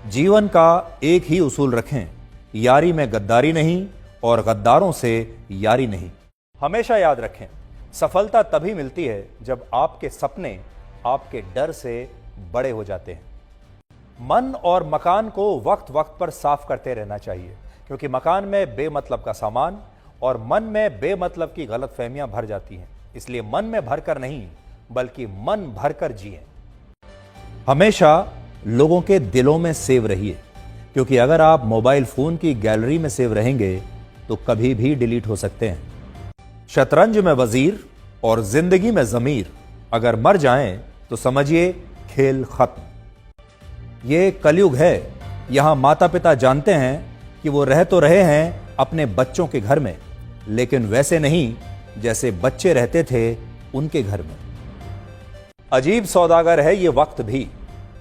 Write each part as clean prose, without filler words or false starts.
जीवन का एक ही उसूल रखें, यारी में गद्दारी नहीं और गद्दारों से यारी नहीं। हमेशा याद रखें, सफलता तभी मिलती है जब आपके सपने आपके डर से बड़े हो जाते हैं। मन और मकान को वक्त वक्त पर साफ करते रहना चाहिए, क्योंकि मकान में बेमतलब का सामान और मन में बेमतलब की गलतफहमियां भर जाती हैं। इसलिए मन में भरकर नहीं, बल्कि मन भरकर जिएं। हमेशा लोगों के दिलों में सेव रहिए, क्योंकि अगर आप मोबाइल फोन की गैलरी में सेव रहेंगे तो कभी भी डिलीट हो सकते हैं। शतरंज में वजीर और जिंदगी में जमीर अगर मर जाएं तो समझिए खेल खत्म। ये कलयुग है। यहां माता पिता जानते हैं कि वो रह तो रहे हैं अपने बच्चों के घर में, लेकिन वैसे नहीं जैसे बच्चे रहते थे उनके घर में। अजीब सौदागर है ये वक्त भी।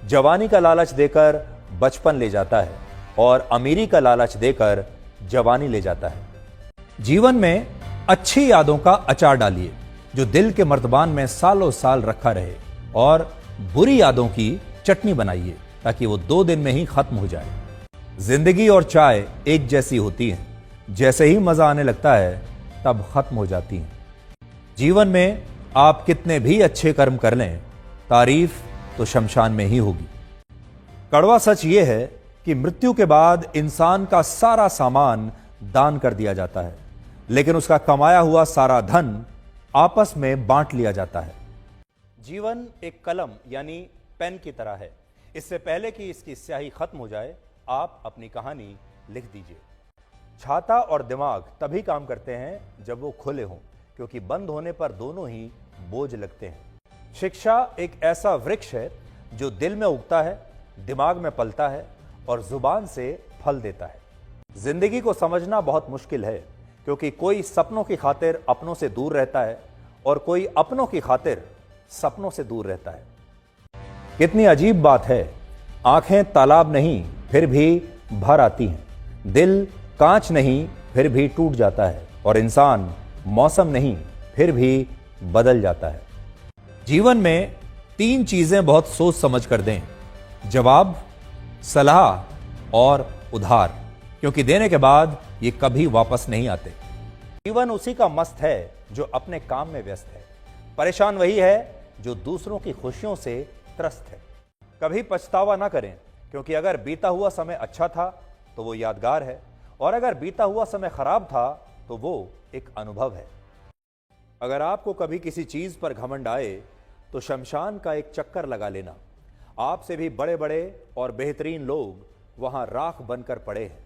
जवानी का लालच देकर बचपन ले जाता है और अमीरी का लालच देकर जवानी ले जाता है। जीवन में अच्छी यादों का अचार डालिए जो दिल के मर्तबान में सालों साल रखा रहे, और बुरी यादों की चटनी बनाइए ताकि वो 2 दिन में ही खत्म हो जाए। जिंदगी और चाय एक जैसी होती हैं, जैसे ही मजा आने लगता है तब खत्म हो जाती हैं। जीवन में आप कितने भी अच्छे कर्म कर लें, तारीफ तो शमशान में ही होगी। कड़वा सच यह है कि मृत्यु के बाद इंसान का सारा सामान दान कर दिया जाता है, लेकिन उसका कमाया हुआ सारा धन आपस में बांट लिया जाता है। जीवन एक कलम यानी पेन की तरह है। इससे पहले कि इसकी स्याही खत्म हो जाए, आप अपनी कहानी लिख दीजिए। छाता और दिमाग तभी काम करते हैं जब वो खुले हों, क्योंकि बंद होने पर दोनों ही बोझ लगते हैं। शिक्षा एक ऐसा वृक्ष है जो दिल में उगता है, दिमाग में पलता है और जुबान से फल देता है। जिंदगी को समझना बहुत मुश्किल है, क्योंकि कोई सपनों की खातिर अपनों से दूर रहता है और कोई अपनों की खातिर सपनों से दूर रहता है। कितनी अजीब बात है, आंखें तालाब नहीं फिर भी भर आती हैं, दिल कांच नहीं फिर भी टूट जाता है, और इंसान मौसम नहीं फिर भी बदल जाता है। जीवन में 3 चीजें बहुत सोच समझ कर दें: जवाब, सलाह और उधार, क्योंकि देने के बाद ये कभी वापस नहीं आते। जीवन उसी का मस्त है जो अपने काम में व्यस्त है। परेशान वही है जो दूसरों की खुशियों से त्रस्त है। कभी पछतावा ना करें, क्योंकि अगर बीता हुआ समय अच्छा था तो वो यादगार है, और अगर बीता हुआ समय खराब था तो वो एक अनुभव है। अगर आपको कभी किसी चीज पर घमंड आए तो शमशान का एक चक्कर लगा लेना। आपसे भी बड़े बड़े और बेहतरीन लोग वहां राख बनकर पड़े हैं।